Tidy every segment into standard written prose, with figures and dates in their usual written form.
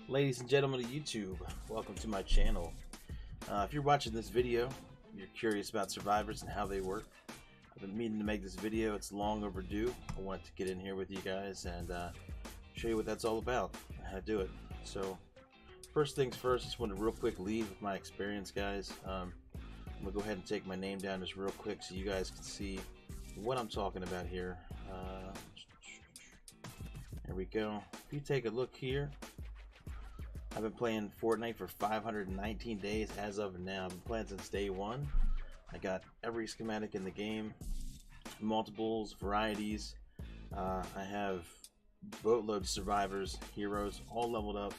Ladies and gentlemen of YouTube, welcome to my channel. If you're watching this video, you're curious about survivors and how they work. I've been meaning to make this video. It's long overdue. I wanted to get in here with you guys and show you what that's all about and how to do it. So first things first, just want to real quick leave with my experience, guys. I'm going to go ahead and take my name down just real quick so you guys can see what I'm talking about here. There we go. If you take a look here, I've been playing Fortnite for 519 days as of now. I've been playing since day one. I got every schematic in the game, multiples, varieties. I have boatloads of survivors, heroes, all leveled up.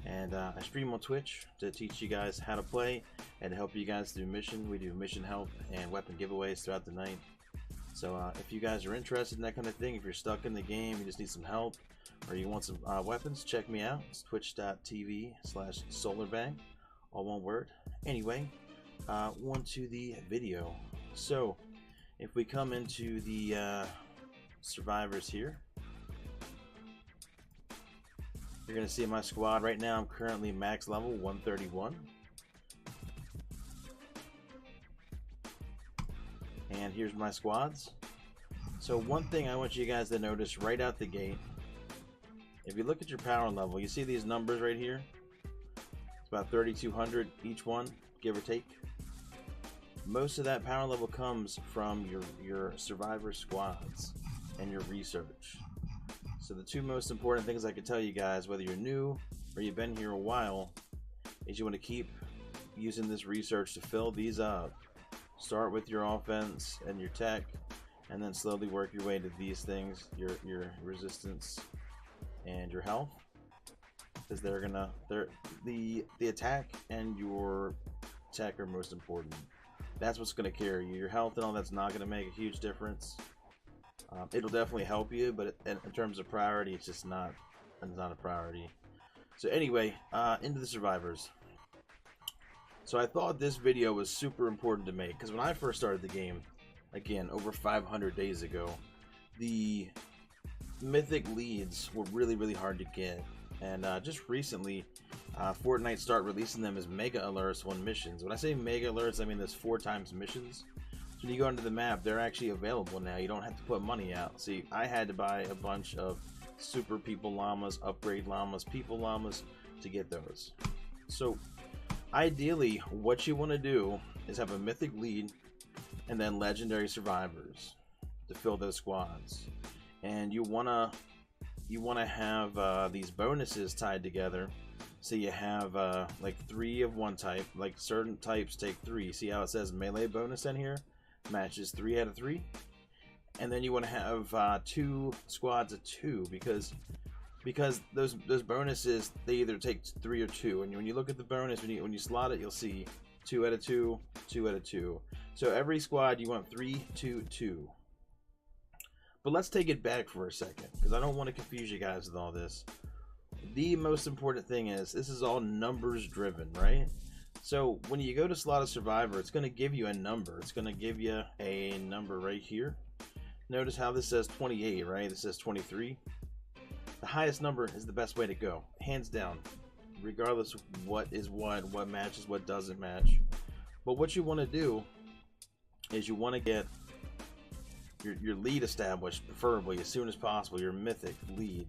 And I stream on Twitch to teach you guys how to play and to help you guys do mission. We do mission help and weapon giveaways throughout the night. So if you guys are interested in that kind of thing, if you're stuck in the game, you just need some help, or you want some weapons, check me out. It's twitch.tv/solarbang, all one word. Anyway, on to the video. So if we come into the survivors here, you're going to see my squad right now. I'm currently max level 131. And here's my squads. So one thing I want you guys to notice right out the gate, if you look at your power level, you see these numbers right here. It's about 3,200 each one, give or take. Most of that power level comes from your survivor squads and your research. So the two most important things I can tell you guys, whether you're new or you've been here a while, is you want to keep using this research to fill these up. Start with your offense and your tech, and then slowly work your way to these things, your resistance and your health, because the attack and your tech are most important. That's what's going to carry you. Your health and all that's not going to make a huge difference. It'll definitely help you, but in terms of priority, it's not a priority. So anyway, into the survivors. So I thought this video was super important to make because when I first started the game, again, over 500 days ago, the mythic leads were really hard to get. And just recently, Fortnite started releasing them as mega alerts on missions. When I say mega alerts, I mean there's 4 times missions. So when you go into the map, they're actually available now. You don't have to put money out. See, I had to buy a bunch of super people llamas, upgrade llamas, people llamas to get those. So ideally, what you want to do is have a mythic lead and then legendary survivors to fill those squads. And you wanna have these bonuses tied together. So you have like 3 of one type, like certain types take 3. See how it says melee bonus in here? Matches 3 out of 3. And then you want to have 2 squads of 2 because those bonuses, they either take 3 or 2, and when you look at the bonus, when you slot it, you'll see 2 out of 2, 2 out of 2. So every squad you want 3, 2, 2. But let's take it back for a second because I don't want to confuse you guys with all this. The most important thing is this is all numbers driven, right? So when you go to slot a survivor, it's going to give you a number. It's going to give you a number right here. Notice how this says 28, right? This says 23. The highest number is the best way to go, hands down, regardless of what matches, what doesn't match. But what you want to do is you want to get your lead established, preferably as soon as possible, your mythic lead,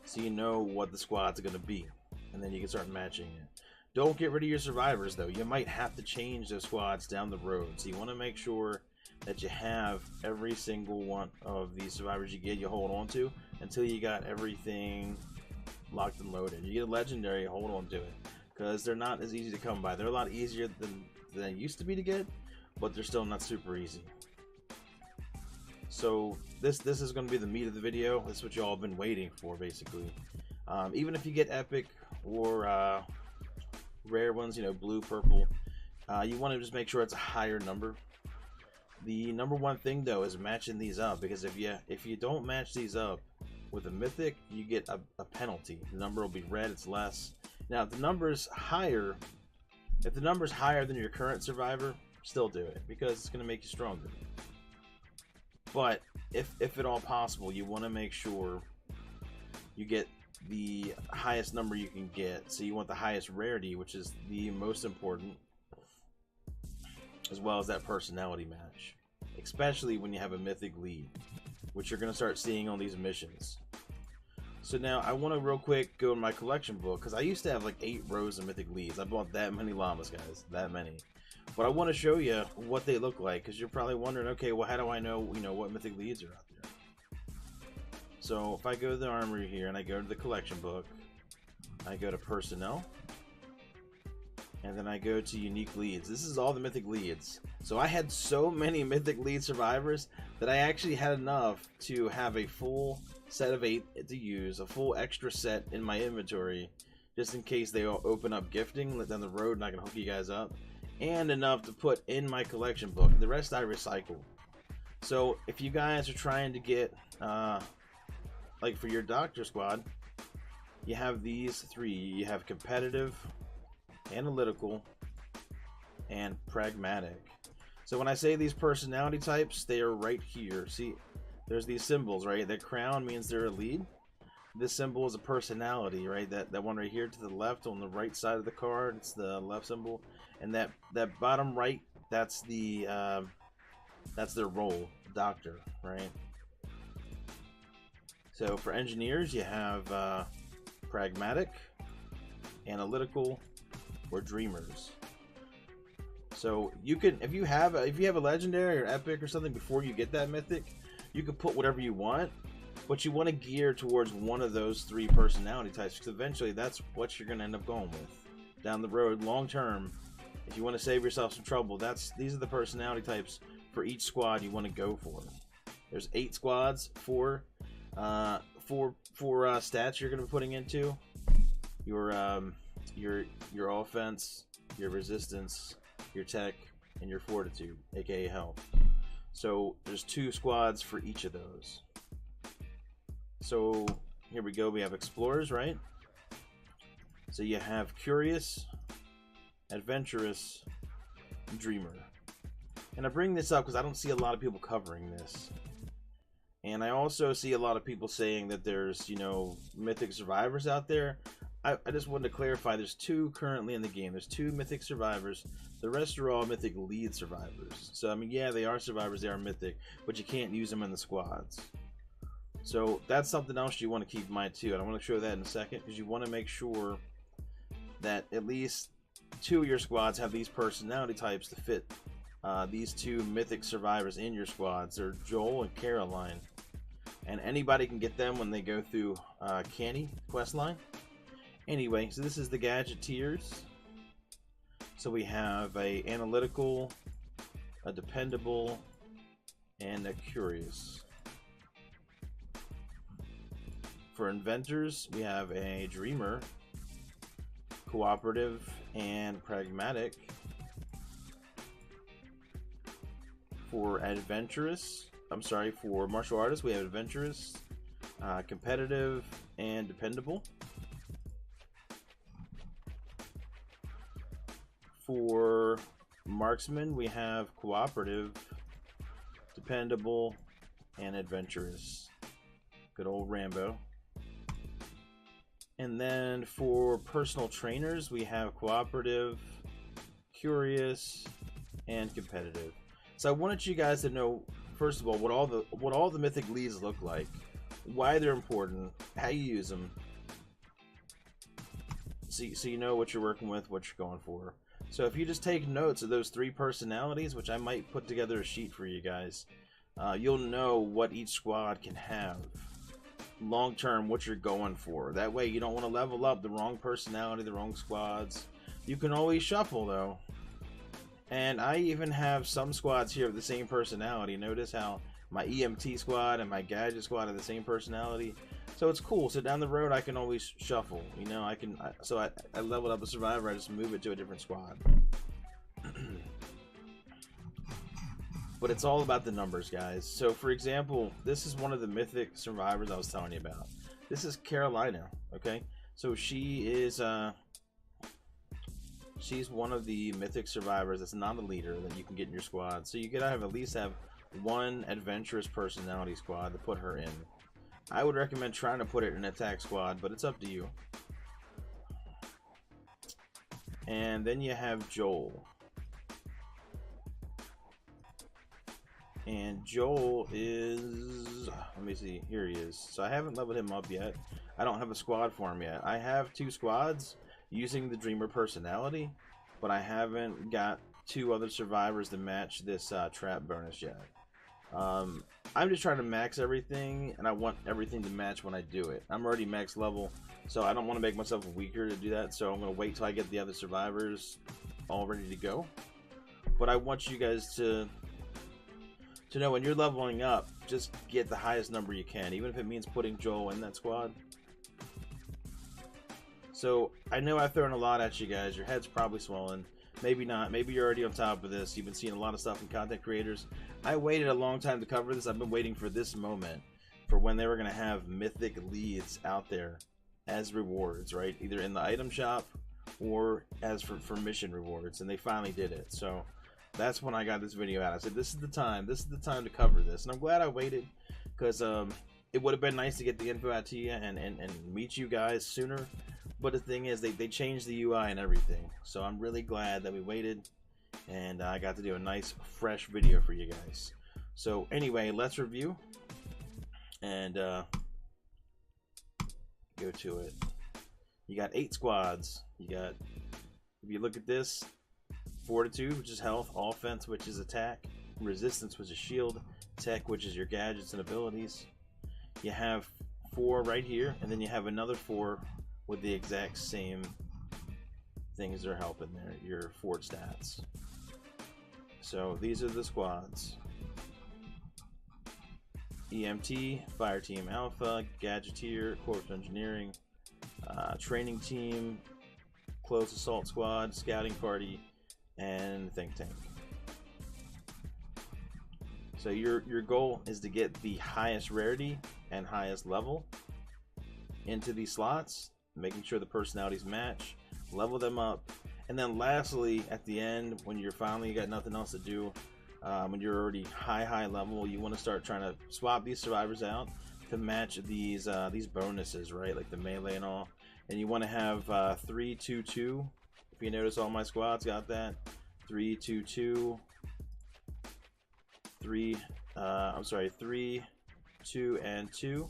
so you know what the squad's going to be, and then you can start matching it. Don't get rid of your survivors, though. You might have to change those squads down the road, so you want to make sure that you have every single one of these survivors you hold on to until you got everything locked and loaded. You get a legendary, hold on to it, because they're not as easy to come by. They're a lot easier than they used to be to get, but they're still not super easy. So this is going to be the meat of the video. This is what y'all have been waiting for, basically. Even if you get epic or rare ones, you know, blue, purple, you want to just make sure it's a higher number. The number one thing though is matching these up, because if you don't match these up with a mythic, you get a penalty. The number will be red, it's less. Now if the number's higher than your current survivor, still do it because it's going to make you stronger. But if at all possible, you want to make sure you get the highest number you can get. So you want the highest rarity, which is the most important, as well as that personality match, especially when you have a mythic lead, which you're going to start seeing on these missions. So now I want to real quick go in my collection book, because I used to have like 8 rows of mythic leads. I bought that many llamas, guys, that many. But I want to show you what they look like, because you're probably wondering, okay, well, how do I know, what mythic leads are out there? So if I go to the armory here and I go to the collection book, I go to personnel, and then I go to unique leads. This is all the mythic leads. So I had so many mythic lead survivors that I actually had enough to have a full set of 8 to use, a full extra set in my inventory, just in case they all open up gifting down the road and I can hook you guys up, and enough to put in my collection book. The rest I recycled. So if you guys are trying to get like for your doctor squad, you have these 3. You have competitive, analytical, and pragmatic. So when I say these personality types, they are right here. See, there's these symbols, right? That crown means they're a lead. This symbol is a personality, right? That one right here to the left on the right side of the card, it's the left symbol. And that bottom right, that's their role, doctor, right? So for engineers, you have pragmatic, analytical, or dreamers. So you can, if you have a legendary or epic or something before you get that mythic, you can put whatever you want, but you want to gear towards one of those 3 personality types, because eventually that's what you're going to end up going with down the road, long term. If you want to save yourself some trouble, these are the personality types for each squad you want to go for. There's 8 squads, 4 stats you're going to be putting into your offense, your resistance, your tech, and your fortitude, aka health. So there's 2 squads for each of those. So here we go. We have explorers, right? So you have curious, adventurous, dreamer. And I bring this up because I don't see a lot of people covering this. And I also see a lot of people saying that there's, mythic survivors out there. I just wanted to clarify, there's 2 currently in the game. There's 2 mythic survivors. The rest are all mythic lead survivors. So, I mean, yeah, they are survivors, they are mythic, but you can't use them in the squads. So that's something else you want to keep in mind too. And I want to show that in a second, because you want to make sure that at least 2 of your squads have these personality types to fit these 2 mythic survivors in your squads. They're Joel and Caroline. And anybody can get them when they go through Canny questline. Anyway, so this is the gadget tiers. So we have a analytical, a dependable, and a curious. For inventors, we have a dreamer, cooperative, and pragmatic. For martial artists, we have adventurous, competitive, and dependable. For marksmen, we have cooperative, dependable, and adventurous. Good old Rambo. And then for personal trainers, we have cooperative, curious, and competitive. So I wanted you guys to know, first of all, what all the mythic leads look like, why they're important, how you use them, so you know what you're working with, what you're going for. So if you just take notes of those 3 personalities, which I might put together a sheet for you guys, you'll know what each squad can have. Long term, what you're going for. That way you don't want to level up the wrong personality, the wrong squads. You can always shuffle though. And I even have some squads here with the same personality. Notice how my EMT squad and my gadget squad have the same personality. So it's cool. So down the road I can always shuffle. I leveled up a survivor, I just move it to a different squad. But it's all about the numbers, guys. So for example, this is one of the mythic survivors I was telling you about. This is Carolina, okay? So she is she's one of the mythic survivors that's not a leader that you can get in your squad. So you gotta at least have 1 adventurous personality squad to put her in. I would recommend trying to put it in an attack squad, but it's up to you. And then you have Joel. And Joel is, let me see, here he is. So I haven't leveled him up yet. I don't have a squad for him yet. I have 2 squads using the Dreamer personality, but I haven't got 2 other survivors to match this trap bonus yet. I'm just trying to max everything, and I want everything to match when I do it. I'm already max level, so I don't want to make myself weaker to do that, so I'm going to wait till I get the other survivors all ready to go. But I want you guys to know when you're leveling up, just get the highest number you can, even if it means putting Joel in that squad. So I know I've thrown a lot at you guys. Your head's probably swollen. Maybe not. Maybe you're already on top of this. You've been seeing a lot of stuff from content creators. I waited a long time to cover this. I've been waiting for this moment, for when they were going to have mythic leads out there as rewards, right? Either in the item shop or as for mission rewards, and they finally did it. So that's when I got this video out. I said, this is the time to cover this, and I'm glad I waited, because it would have been nice to get the info out to you and meet you guys sooner, but the thing is, they changed the UI and everything, so I'm really glad that we waited, and I got to do a nice fresh video for you guys. So anyway, let's review and go to it. You got 8 squads. You got, if you look at this, Fortitude, which is health, offense, which is attack, resistance, which is shield, tech, which is your gadgets and abilities. You have 4 right here, and then you have another 4 with the exact same things that are helping there, your fort stats. So these are the squads: EMT, Fire Team Alpha, Gadgeteer, Corpse Engineering, Training Team, Close Assault Squad, Scouting Party, and Think Tank. So your goal is to get the highest rarity and highest level into these slots, making sure the personalities match, level them up, and then lastly, at the end, when you're finally got nothing else to do, when you're already high level, you want to start trying to swap these survivors out to match these bonuses, right? Like the melee and all. And you want to have 3-2-2. If you notice, all my squads got that 3-2-2, 3, 2, and 2.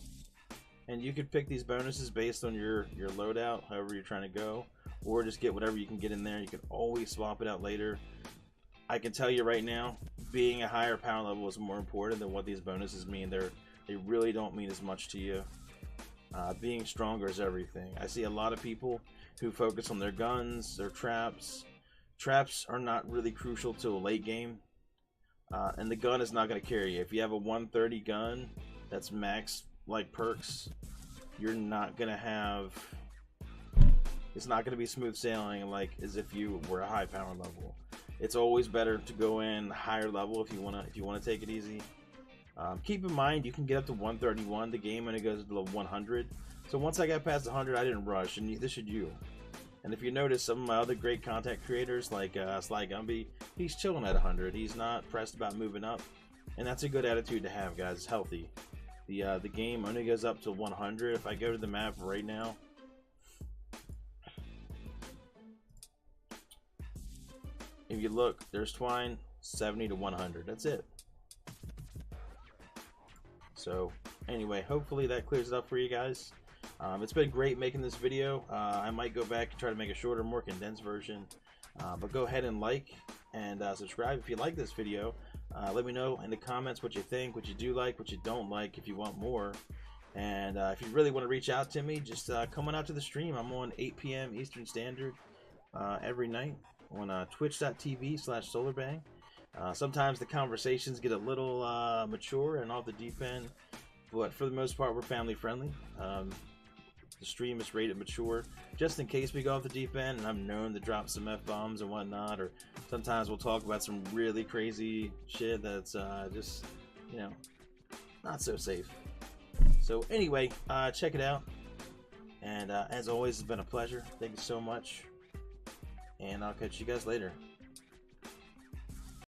And you could pick these bonuses based on your loadout, however you're trying to go, or just get whatever you can get in there. You can always swap it out later. I can tell you right now, being a higher power level is more important than what these bonuses mean. They really don't mean as much to you. Being stronger is everything. I see a lot of people who focus on their guns, their traps. Traps are not really crucial to a late game, and the gun is not going to carry you. If you have a 130 gun that's max like perks, you're not going to have, it's not going to be smooth sailing like as if you were a high power level. It's always better to go in higher level if you want to take it easy. Keep in mind, you can get up to 131 the game when it goes to 100. So once I got past 100, I didn't rush, and this should you. And if you notice, some of my other great content creators like Sly Gumby, he's chilling at 100. He's not pressed about moving up, and that's a good attitude to have, guys. It's healthy. The game only goes up to 100. If I go to the map right now, if you look, there's Twine, 70 to 100. That's it. So anyway, hopefully that clears it up for you guys. It's been great making this video. I might go back and try to make a shorter, more condensed version. But go ahead and like and subscribe if you like this video. Let me know in the comments what you think, what you do like, what you don't like, if you want more. And if you really want to reach out to me, just come on out to the stream. I'm on 8 p.m. Eastern Standard every night on twitch.tv/solarbang. Sometimes the conversations get a little mature and off the deep end, but for the most part, we're family friendly. The stream is rated mature, just in case we go off the deep end, and I'm known to drop some F-bombs and whatnot, or sometimes we'll talk about some really crazy shit that's just, you know, not so safe. So anyway, check it out, and as always, it's been a pleasure. Thank you so much, and I'll catch you guys later.